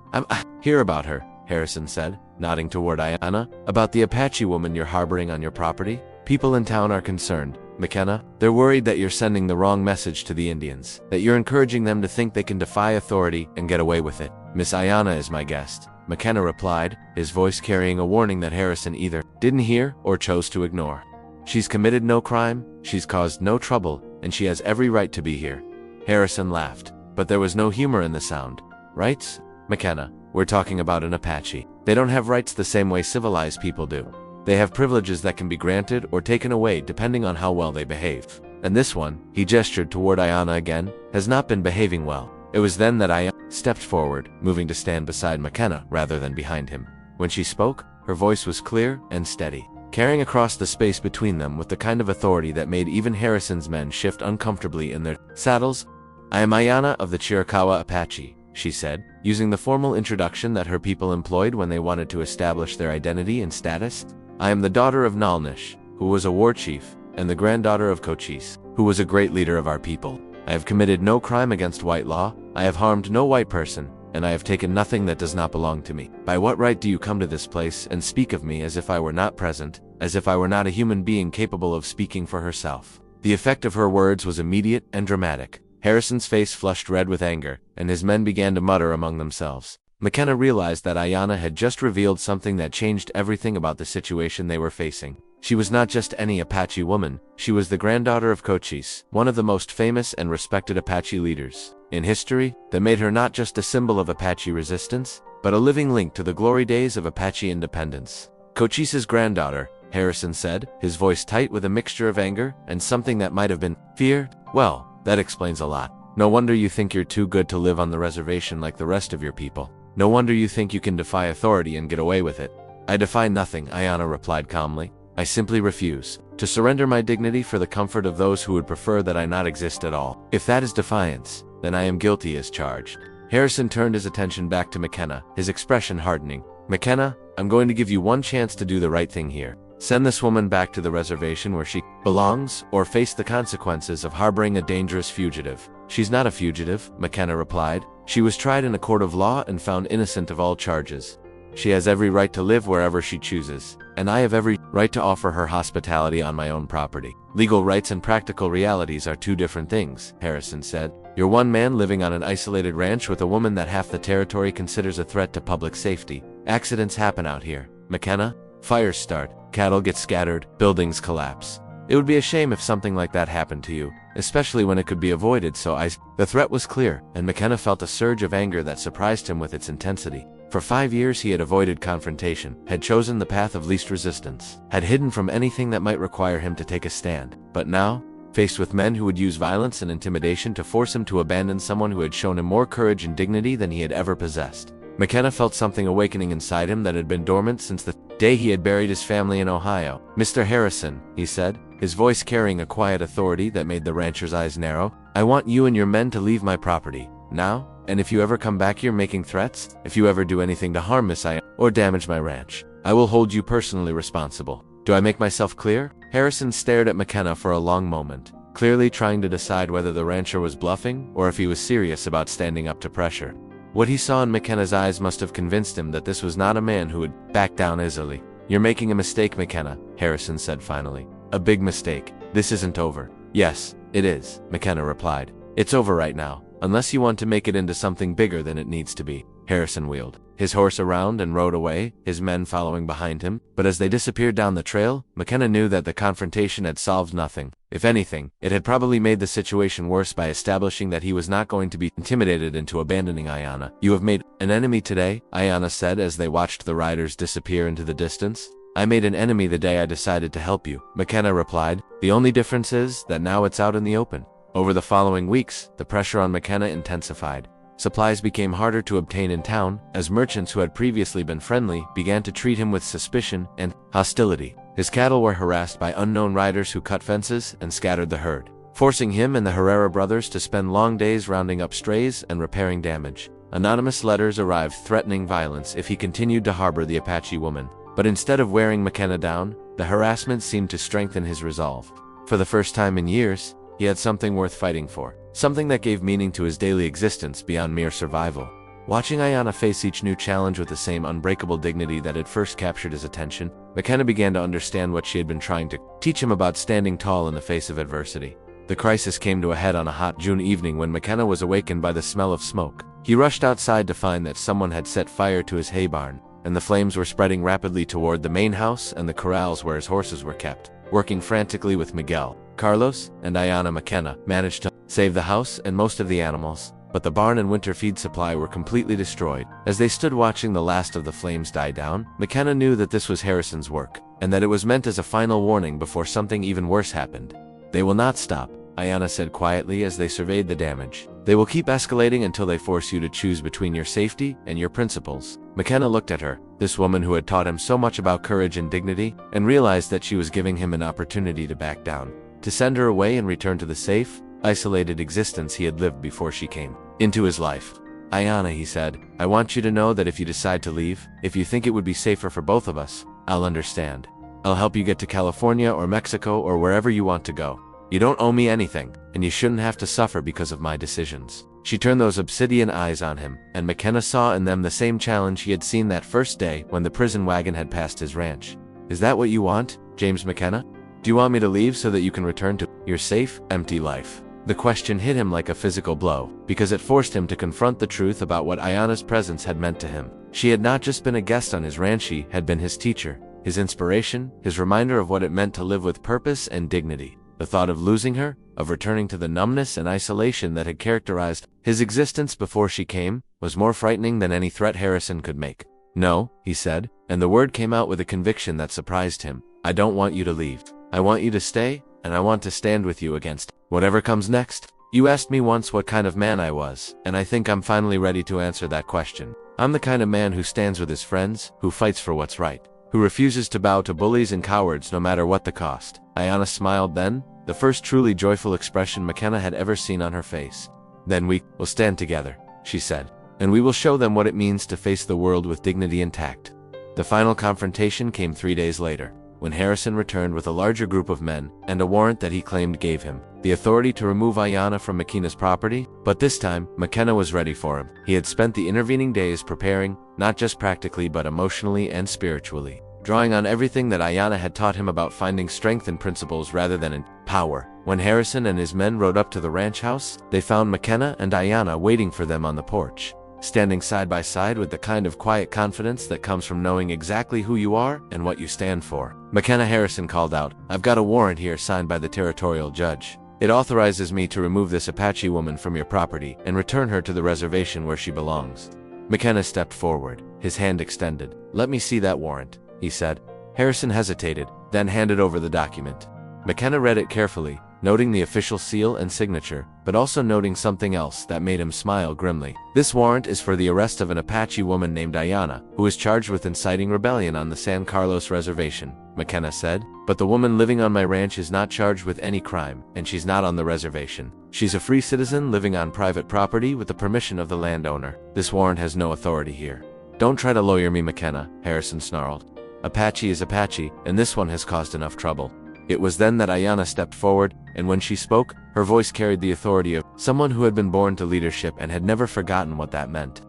Hear about her, Harrison said, nodding toward Aiyana. About the Apache woman you're harboring on your property? People in town are concerned, McKenna. They're worried that you're sending the wrong message to the Indians, that you're encouraging them to think they can defy authority and get away with it. Miss Aiyana is my guest, McKenna replied, his voice carrying a warning that Harrison either didn't hear or chose to ignore. She's committed no crime, she's caused no trouble, and she has every right to be here. Harrison laughed, but there was no humor in the sound. Rights? McKenna, we're talking about an Apache. They don't have rights the same way civilized people do. They have privileges that can be granted or taken away depending on how well they behave. And this one, he gestured toward Aiyana again, has not been behaving well. It was then that Aiyana stepped forward, moving to stand beside McKenna rather than behind him. When she spoke, her voice was clear and steady, carrying across the space between them with the kind of authority that made even Harrison's men shift uncomfortably in their saddles. I am Aiyana of the Chiricahua Apache, she said, using the formal introduction that her people employed when they wanted to establish their identity and status. I am the daughter of Nalnish, who was a war chief, and the granddaughter of Cochise, who was a great leader of our people. I have committed no crime against white law, I have harmed no white person, and I have taken nothing that does not belong to me. By what right do you come to this place and speak of me as if I were not present, as if I were not a human being capable of speaking for herself? The effect of her words was immediate and dramatic. Harrison's face flushed red with anger, and his men began to mutter among themselves. McKenna realized that Aiyana had just revealed something that changed everything about the situation they were facing. She was not just any Apache woman, she was the granddaughter of Cochise, one of the most famous and respected Apache leaders in history, that made her not just a symbol of Apache resistance, but a living link to the glory days of Apache independence. Cochise's granddaughter, Harrison said, his voice tight with a mixture of anger and something that might have been fear. Well, that explains a lot. No wonder you think you're too good to live on the reservation like the rest of your people. No wonder you think you can defy authority and get away with it. I defy nothing, Aiyana replied calmly. I simply refuse to surrender my dignity for the comfort of those who would prefer that I not exist at all. If that is defiance, then I am guilty as charged. Harrison turned his attention back to McKenna, his expression hardening. McKenna, I'm going to give you one chance to do the right thing here. Send this woman back to the reservation where she belongs, or face the consequences of harboring a dangerous fugitive. She's not a fugitive, McKenna replied. She was tried in a court of law and found innocent of all charges. She has every right to live wherever she chooses, and I have every right to offer her hospitality on my own property. Legal rights and practical realities are two different things, Harrison said. You're one man living on an isolated ranch with a woman that half the territory considers a threat to public safety. Accidents happen out here, McKenna. Fires start, cattle get scattered, buildings collapse. It would be a shame if something like that happened to you, especially when it could be avoided, The threat was clear, and McKenna felt a surge of anger that surprised him with its intensity. For 5 years he had avoided confrontation, had chosen the path of least resistance, had hidden from anything that might require him to take a stand. But now, faced with men who would use violence and intimidation to force him to abandon someone who had shown him more courage and dignity than he had ever possessed, McKenna felt something awakening inside him that had been dormant since the day he had buried his family in Ohio. Mr. Harrison, he said, his voice carrying a quiet authority that made the rancher's eyes narrow, I want you and your men to leave my property, now, and if you ever come back here making threats, if you ever do anything to harm Miss Aiyana or damage my ranch, I will hold you personally responsible. Do I make myself clear? Harrison stared at McKenna for a long moment, clearly trying to decide whether the rancher was bluffing or if he was serious about standing up to pressure. What he saw in McKenna's eyes must have convinced him that this was not a man who would back down easily. You're making a mistake, McKenna, Harrison said finally. A big mistake. This isn't over. Yes, it is, McKenna replied. It's over right now, unless you want to make it into something bigger than it needs to be. Harrison wheeled his horse around and rode away, his men following behind him. But as they disappeared down the trail, McKenna knew that the confrontation had solved nothing. If anything, it had probably made the situation worse by establishing that he was not going to be intimidated into abandoning Aiyana. You have made an enemy today, Aiyana said as they watched the riders disappear into the distance. I made an enemy the day I decided to help you, McKenna replied. The only difference is that now it's out in the open. Over the following weeks, the pressure on McKenna intensified. Supplies became harder to obtain in town, as merchants who had previously been friendly began to treat him with suspicion and hostility. His cattle were harassed by unknown riders who cut fences and scattered the herd, forcing him and the Herrera brothers to spend long days rounding up strays and repairing damage. Anonymous letters arrived threatening violence if he continued to harbor the Apache woman. But instead of wearing McKenna down, the harassment seemed to strengthen his resolve. For the first time in years, he had something worth fighting for, something that gave meaning to his daily existence beyond mere survival. Watching Aiyana face each new challenge with the same unbreakable dignity that had first captured his attention, McKenna began to understand what she had been trying to teach him about standing tall in the face of adversity. The crisis came to a head on a hot June evening when McKenna was awakened by the smell of smoke. He rushed outside to find that someone had set fire to his hay barn, and the flames were spreading rapidly toward the main house and the corrals where his horses were kept. Working frantically with Miguel, Carlos, and Aiyana, McKenna managed to save the house and most of the animals, but the barn and winter feed supply were completely destroyed. As they stood watching the last of the flames die down, McKenna knew that this was Harrison's work, and that it was meant as a final warning before something even worse happened. "They will not stop," Aiyana said quietly as they surveyed the damage. "They will keep escalating until they force you to choose between your safety and your principles." McKenna looked at her, this woman who had taught him so much about courage and dignity, and realized that she was giving him an opportunity to back down, to send her away and return to the safe, isolated existence he had lived before she came into his life. "Aiyana," he said, "I want you to know that if you decide to leave, if you think it would be safer for both of us, I'll understand. I'll help you get to California or Mexico or wherever you want to go. You don't owe me anything, and you shouldn't have to suffer because of my decisions." She turned those obsidian eyes on him, and McKenna saw in them the same challenge he had seen that first day when the prison wagon had passed his ranch. "Is that what you want, James McKenna? Do you want me to leave so that you can return to your safe, empty life?" The question hit him like a physical blow, because it forced him to confront the truth about what Aiyana's presence had meant to him. She had not just been a guest on his ranch, she had been his teacher, his inspiration, his reminder of what it meant to live with purpose and dignity. The thought of losing her, of returning to the numbness and isolation that had characterized his existence before she came, was more frightening than any threat Harrison could make. "No," he said, and the word came out with a conviction that surprised him. "I don't want you to leave. I want you to stay, and I want to stand with you against whatever comes next. You asked me once what kind of man I was, and I think I'm finally ready to answer that question. I'm the kind of man who stands with his friends, who fights for what's right, who refuses to bow to bullies and cowards no matter what the cost." Aiyana smiled then, the first truly joyful expression McKenna had ever seen on her face. "Then we will stand together," she said, "and we will show them what it means to face the world with dignity intact." The final confrontation came 3 days later, when Harrison returned with a larger group of men and a warrant that he claimed gave him the authority to remove Aiyana from McKenna's property. But this time, McKenna was ready for him. He had spent the intervening days preparing, not just practically but emotionally and spiritually, drawing on everything that Aiyana had taught him about finding strength in principles rather than in power. When Harrison and his men rode up to the ranch house, they found McKenna and Aiyana waiting for them on the porch, standing side by side with the kind of quiet confidence that comes from knowing exactly who you are and what you stand for. "McKenna," Harrison called out, "I've got a warrant here signed by the territorial judge. It authorizes me to remove this Apache woman from your property and return her to the reservation where she belongs." McKenna stepped forward, his hand extended. "Let me see that warrant," he said. Harrison hesitated, then handed over the document. McKenna read it carefully, noting the official seal and signature, but also noting something else that made him smile grimly. "This warrant is for the arrest of an Apache woman named Aiyana, who is charged with inciting rebellion on the San Carlos reservation," McKenna said. "But the woman living on my ranch is not charged with any crime, and she's not on the reservation. She's a free citizen living on private property with the permission of the landowner. This warrant has no authority here." "Don't try to lawyer me, McKenna," Harrison snarled. "Apache is Apache, and this one has caused enough trouble." It was then that Aiyana stepped forward, and when she spoke, her voice carried the authority of someone who had been born to leadership and had never forgotten what that meant.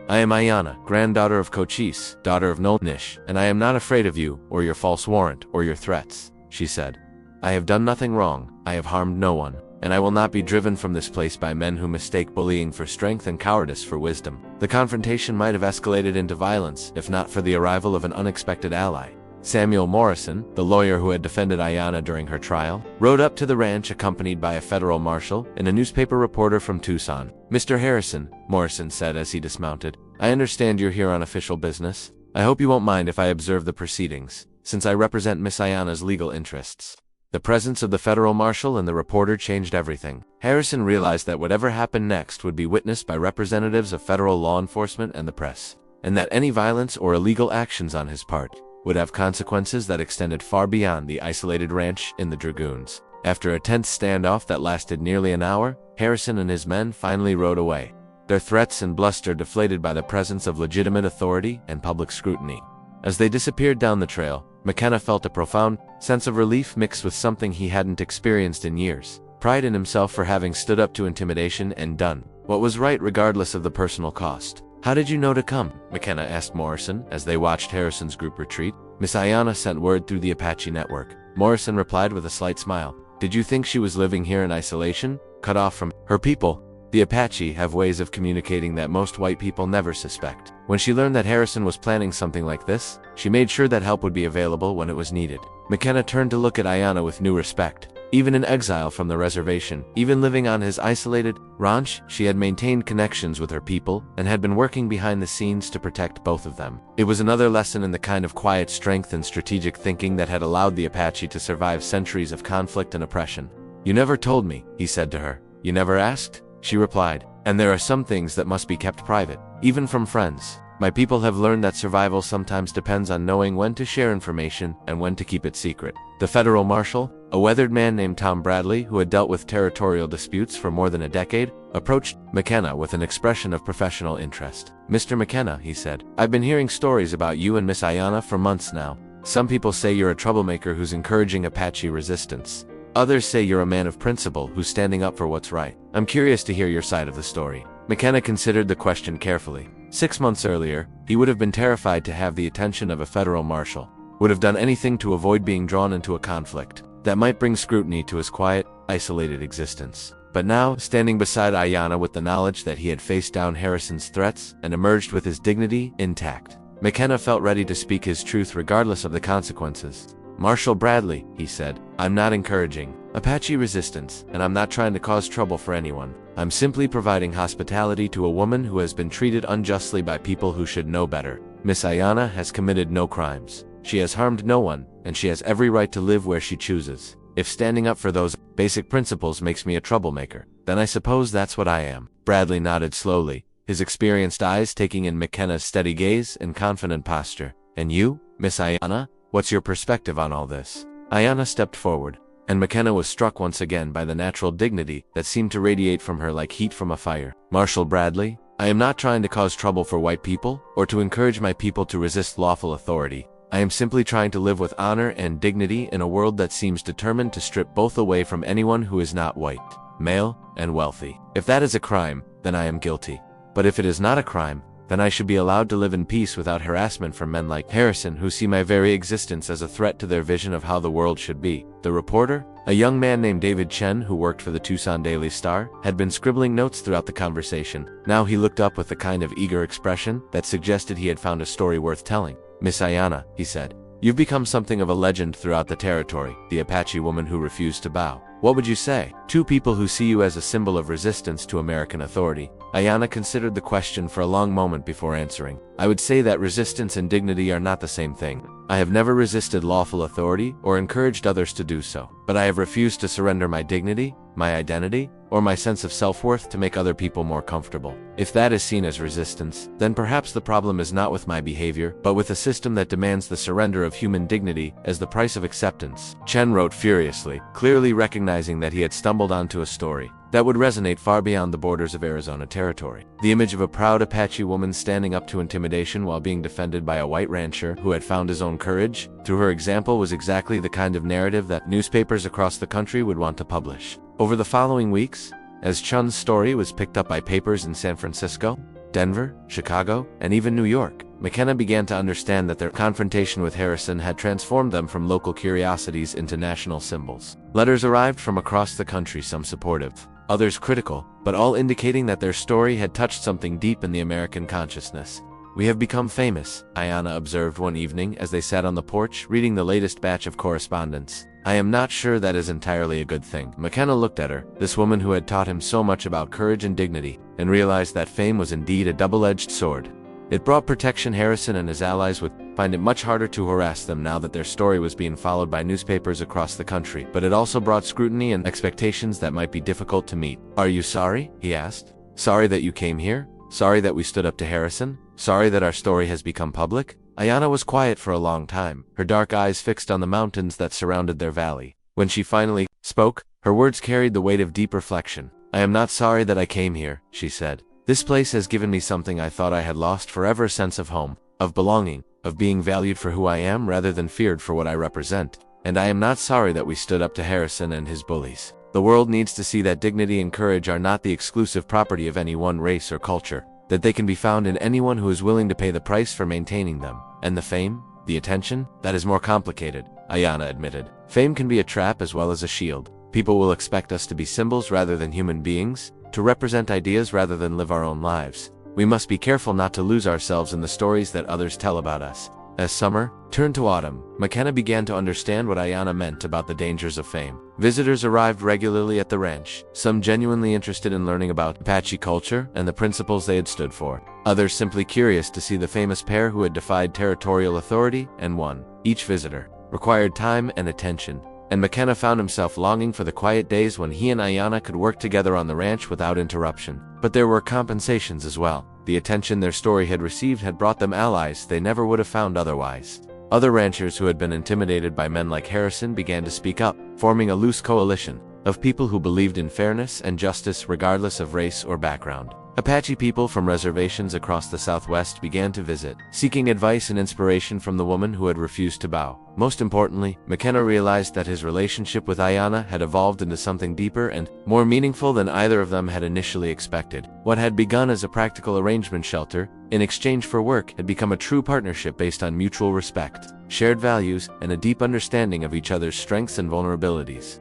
"I am Aiyana, granddaughter of Cochise, daughter of Nolnish, and I am not afraid of you, or your false warrant, or your threats," she said. "I have done nothing wrong, I have harmed no one, and I will not be driven from this place by men who mistake bullying for strength and cowardice for wisdom." The confrontation might have escalated into violence, if not for the arrival of an unexpected ally. Samuel Morrison, the lawyer who had defended Aiyana during her trial, rode up to the ranch accompanied by a federal marshal and a newspaper reporter from Tucson. "Mr. Harrison," Morrison said as he dismounted, "I understand you're here on official business. I hope you won't mind if I observe the proceedings, since I represent Miss Aiyana's legal interests." The presence of the federal marshal and the reporter changed everything. Harrison realized that whatever happened next would be witnessed by representatives of federal law enforcement and the press, and that any violence or illegal actions on his part would have consequences that extended far beyond the isolated ranch in the Dragoons. After a tense standoff that lasted nearly an hour, Harrison and his men finally rode away. their threats and bluster deflated by the presence of legitimate authority and public scrutiny. As they disappeared down the trail, McKenna felt a profound sense of relief mixed with something he hadn't experienced in years. Pride in himself for having stood up to intimidation and done what was right regardless of the personal cost. "How did you know to come?" McKenna asked Morrison as they watched Harrison's group retreat. "Miss Aiyana sent word through the Apache network." Morrison replied with a slight smile. "Did you think she was living here in isolation, cut off from her people?" The Apache have ways of communicating that most white people never suspect. When she learned that Harrison was planning something like this, she made sure that help would be available when it was needed. McKenna turned to look at Aiyana with new respect. Even in exile from the reservation, even living on his isolated ranch, she had maintained connections with her people and had been working behind the scenes to protect both of them. It was another lesson in the kind of quiet strength and strategic thinking that had allowed the Apache to survive centuries of conflict and oppression. "You never told me," he said to her. "You never asked?" She replied, "And there are some things that must be kept private, even from friends. My people have learned that survival sometimes depends on knowing when to share information and when to keep it secret." The federal marshal, a weathered man named Tom Bradley who had dealt with territorial disputes for more than a decade, approached McKenna with an expression of professional interest. "Mr. McKenna," he said, "I've been hearing stories about you and Miss Aiyana for months now. Some people say you're a troublemaker who's encouraging Apache resistance. Others say you're a man of principle who's standing up for what's right. I'm curious to hear your side of the story." McKenna considered the question carefully. 6 months earlier, he would have been terrified to have the attention of a federal marshal, would have done anything to avoid being drawn into a conflict that might bring scrutiny to his quiet, isolated existence. But now, standing beside Aiyana with the knowledge that he had faced down Harrison's threats and emerged with his dignity intact, McKenna felt ready to speak his truth regardless of the consequences. "Marshal Bradley," he said, "I'm not encouraging Apache resistance, and I'm not trying to cause trouble for anyone. I'm simply providing hospitality to a woman who has been treated unjustly by people who should know better. Miss Aiyana has committed no crimes. She has harmed no one, and she has every right to live where she chooses. If standing up for those basic principles makes me a troublemaker, then I suppose that's what I am." Bradley nodded slowly, his experienced eyes taking in McKenna's steady gaze and confident posture. "And you, Miss Aiyana? What's your perspective on all this?" Aiyana stepped forward, and McKenna was struck once again by the natural dignity that seemed to radiate from her like heat from a fire. "Marshal Bradley, I am not trying to cause trouble for white people, or to encourage my people to resist lawful authority. I am simply trying to live with honor and dignity in a world that seems determined to strip both away from anyone who is not white, male, and wealthy. If that is a crime, then I am guilty. But if it is not a crime, then I should be allowed to live in peace without harassment from men like Harrison who see my very existence as a threat to their vision of how the world should be." The reporter, a young man named David Chen who worked for the Tucson Daily Star, had been scribbling notes throughout the conversation. Now he looked up with a kind of eager expression that suggested he had found a story worth telling. "Miss Aiyana," he said, "you've become something of a legend throughout the territory, the Apache woman who refused to bow. What would you say? Two people who see you as a symbol of resistance to American authority." Aiyana considered the question for a long moment before answering. "I would say that resistance and dignity are not the same thing. I have never resisted lawful authority or encouraged others to do so, but I have refused to surrender my dignity, my identity, or my sense of self-worth to make other people more comfortable. If that is seen as resistance, then perhaps the problem is not with my behavior, but with a system that demands the surrender of human dignity as the price of acceptance." Chen wrote furiously, clearly recognizing that he had stumbled onto a story that would resonate far beyond the borders of Arizona territory. The image of a proud Apache woman standing up to intimidation while being defended by a white rancher who had found his own courage through her example was exactly the kind of narrative that newspapers across the country would want to publish. Over the following weeks, as Chun's story was picked up by papers in San Francisco, Denver, Chicago, and even New York, McKenna began to understand that their confrontation with Harrison had transformed them from local curiosities into national symbols. Letters arrived from across the country, some supportive, others critical, but all indicating that their story had touched something deep in the American consciousness. "We have become famous," Aiyana observed one evening as they sat on the porch reading the latest batch of correspondence. "I am not sure that is entirely a good thing." McKenna looked at her, this woman who had taught him so much about courage and dignity, and realized that fame was indeed a double-edged sword. It brought protection. Harrison and his allies would find it much harder to harass them now that their story was being followed by newspapers across the country, but it also brought scrutiny and expectations that might be difficult to meet. "Are you sorry?" he asked. "Sorry that you came here? Sorry that we stood up to Harrison? Sorry that our story has become public?" Aiyana was quiet for a long time, her dark eyes fixed on the mountains that surrounded their valley. When she finally spoke, her words carried the weight of deep reflection. "I am not sorry that I came here," she said. This place has given me something I thought I had lost forever, a sense of home, of belonging, of being valued for who I am rather than feared for what I represent. And I am not sorry that we stood up to Harrison and his bullies. The world needs to see that dignity and courage are not the exclusive property of any one race or culture, that they can be found in anyone who is willing to pay the price for maintaining them. And the fame, the attention, that is more complicated, Aiyana admitted. Fame can be a trap as well as a shield. People will expect us to be symbols rather than human beings, to represent ideas rather than live our own lives. We must be careful not to lose ourselves in the stories that others tell about us. As summer turned to autumn, McKenna began to understand what Aiyana meant about the dangers of fame. Visitors arrived regularly at the ranch, some genuinely interested in learning about Apache culture and the principles they had stood for. Others simply curious to see the famous pair who had defied territorial authority and won. Each visitor required time and attention, and McKenna found himself longing for the quiet days when he and Aiyana could work together on the ranch without interruption. But there were compensations as well. The attention their story had received had brought them allies they never would have found otherwise. Other ranchers who had been intimidated by men like Harrison began to speak up, forming a loose coalition of people who believed in fairness and justice regardless of race or background. Apache people from reservations across the Southwest began to visit, seeking advice and inspiration from the woman who had refused to bow. Most importantly, McKenna realized that his relationship with Aiyana had evolved into something deeper and more meaningful than either of them had initially expected. What had begun as a practical arrangement shelter, in exchange for work, had become a true partnership based on mutual respect, shared values, and a deep understanding of each other's strengths and vulnerabilities.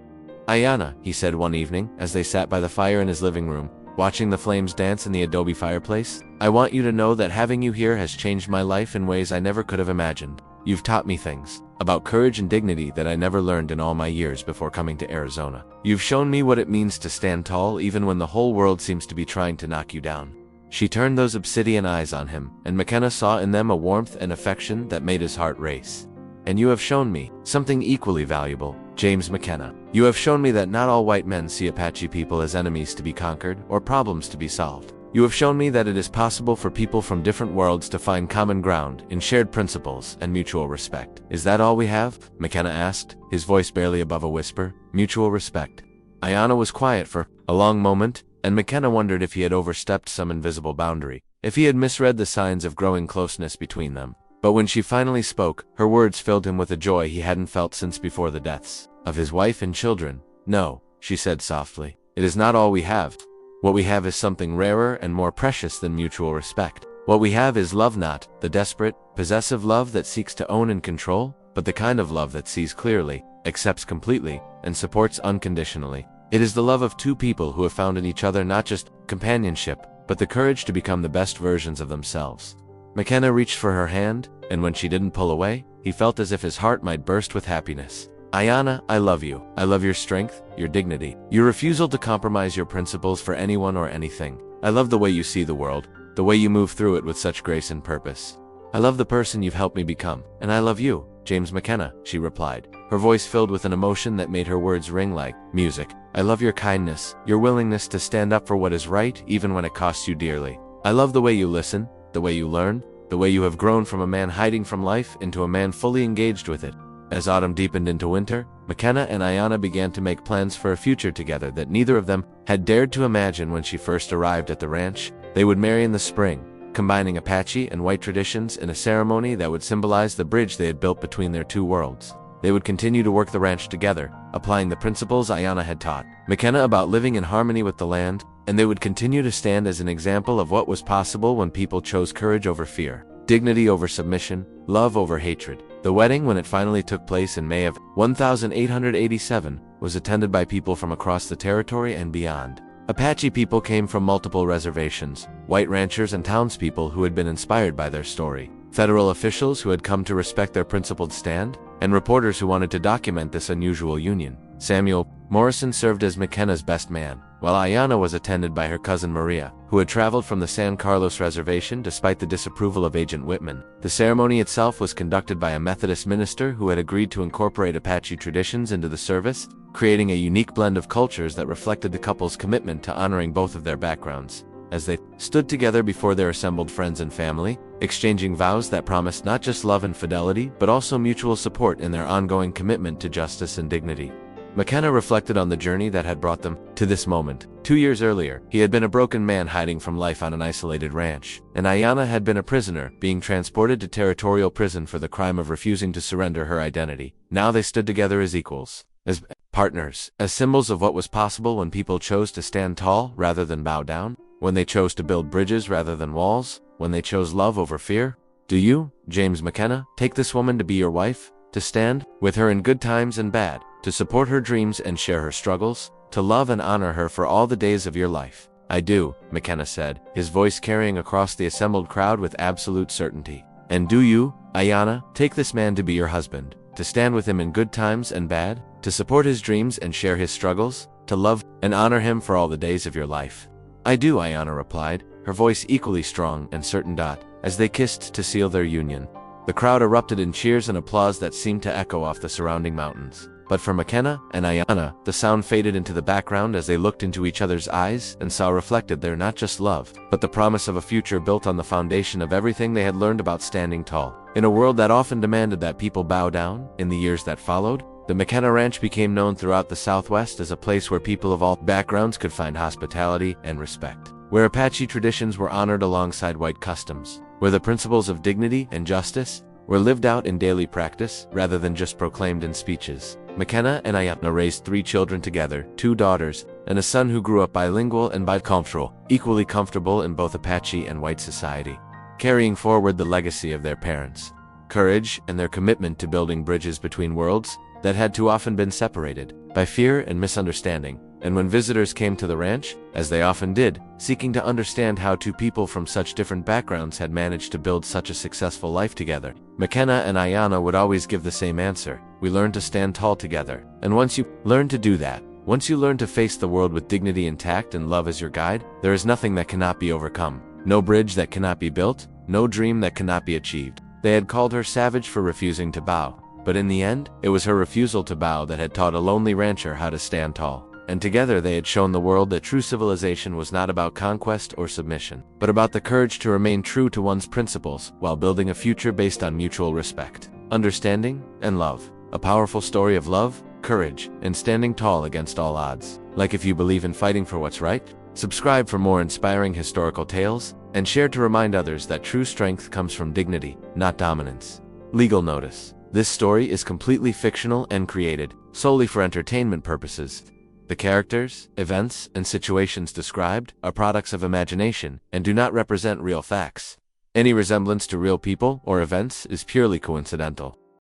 "Aiyana," he said one evening as they sat by the fire in his living room, watching the flames dance in the adobe fireplace, "I want you to know that having you here has changed my life in ways I never could have imagined. You've taught me things about courage and dignity that I never learned in all my years before coming to Arizona. You've shown me what it means to stand tall even when the whole world seems to be trying to knock you down." She turned those obsidian eyes on him, and McKenna saw in them a warmth and affection that made his heart race. "And you have shown me something equally valuable, James McKenna. You have shown me that not all white men see Apache people as enemies to be conquered or problems to be solved. You have shown me that it is possible for people from different worlds to find common ground in shared principles and mutual respect." "Is that all we have?" McKenna asked, his voice barely above a whisper. "Mutual respect." Aiyana was quiet for a long moment, and McKenna wondered if he had overstepped some invisible boundary, if he had misread the signs of growing closeness between them. But when she finally spoke, her words filled him with a joy he hadn't felt since before the deaths of his wife and children. "No," she said softly, "it is not all we have. What we have is something rarer and more precious than mutual respect. What we have is love, not the desperate, possessive love that seeks to own and control, but the kind of love that sees clearly, accepts completely, and supports unconditionally. It is the love of two people who have found in each other not just companionship, but the courage to become the best versions of themselves." McKenna reached for her hand, and when she didn't pull away, he felt as if his heart might burst with happiness. "Aiyana, I love you. I love your strength, your dignity, your refusal to compromise your principles for anyone or anything. I love the way you see the world, the way you move through it with such grace and purpose. I love the person you've helped me become, and I love you, James McKenna," she replied, her voice filled with an emotion that made her words ring like music. "I love your kindness, your willingness to stand up for what is right even when it costs you dearly. I love the way you listen, the way you learn, the way you have grown from a man hiding from life into a man fully engaged with it." As autumn deepened into winter, McKenna and Aiyana began to make plans for a future together that neither of them had dared to imagine when she first arrived at the ranch. They would marry in the spring, combining Apache and white traditions in a ceremony that would symbolize the bridge they had built between their two worlds. They would continue to work the ranch together, applying the principles Aiyana had taught McKenna about living in harmony with the land, and they would continue to stand as an example of what was possible when people chose courage over fear, dignity over submission, love over hatred. The wedding, when it finally took place in May of 1887, was attended by people from across the territory and beyond. Apache people came from multiple reservations, white ranchers and townspeople who had been inspired by their story, federal officials who had come to respect their principled stand, and reporters who wanted to document this unusual union. Samuel Morrison served as McKenna's best man, while Aiyana was attended by her cousin Maria, who had traveled from the San Carlos reservation despite the disapproval of Agent Whitman. The ceremony itself was conducted by a Methodist minister who had agreed to incorporate Apache traditions into the service, creating a unique blend of cultures that reflected the couple's commitment to honoring both of their backgrounds. As they stood together before their assembled friends and family, exchanging vows that promised not just love and fidelity, but also mutual support in their ongoing commitment to justice and dignity. McKenna reflected on the journey that had brought them to this moment. 2 years earlier, he had been a broken man hiding from life on an isolated ranch, and Aiyana had been a prisoner, being transported to Territorial Prison for the crime of refusing to surrender her identity. Now they stood together as equals, as partners, as symbols of what was possible when people chose to stand tall rather than bow down, when they chose to build bridges rather than walls, when they chose love over fear. Do you, James McKenna, take this woman to be your wife, to stand with her in good times and bad, to support her dreams and share her struggles, to love and honor her for all the days of your life? I do, McKenna said, his voice carrying across the assembled crowd with absolute certainty. And do you, Aiyana, take this man to be your husband, to stand with him in good times and bad, to support his dreams and share his struggles, to love and honor him for all the days of your life? I do, Aiyana replied, her voice equally strong and certain. As they kissed to seal their union, the crowd erupted in cheers and applause that seemed to echo off the surrounding mountains. But for McKenna and Aiyana, the sound faded into the background as they looked into each other's eyes and saw reflected there not just love, but the promise of a future built on the foundation of everything they had learned about standing tall. In a world that often demanded that people bow down, in the years that followed, the McKenna Ranch became known throughout the Southwest as a place where people of all backgrounds could find hospitality and respect, where Apache traditions were honored alongside white customs, where the principles of dignity and justice were lived out in daily practice rather than just proclaimed in speeches. McKenna and Aiyana raised 3 children together, 2 daughters, and a son who grew up bilingual and bicultural, equally comfortable in both Apache and white society, carrying forward the legacy of their parents' courage and their commitment to building bridges between worlds that had too often been separated by fear and misunderstanding. And when visitors came to the ranch, as they often did, seeking to understand how 2 people from such different backgrounds had managed to build such a successful life together, McKenna and Aiyana would always give the same answer: we learn to stand tall together. And once you learn to do that, once you learn to face the world with dignity intact and love as your guide, there is nothing that cannot be overcome, no bridge that cannot be built, no dream that cannot be achieved. They had called her savage for refusing to bow, but in the end, it was her refusal to bow that had taught a lonely rancher how to stand tall. And together they had shown the world that true civilization was not about conquest or submission, but about the courage to remain true to one's principles while building a future based on mutual respect, understanding, and love. A powerful story of love, courage, and standing tall against all odds. Like if you believe in fighting for what's right, subscribe for more inspiring historical tales, and share to remind others that true strength comes from dignity, not dominance. Legal notice: this story is completely fictional and created solely for entertainment purposes. The characters, events, and situations described are products of imagination and do not represent real facts. Any resemblance to real people or events is purely coincidental.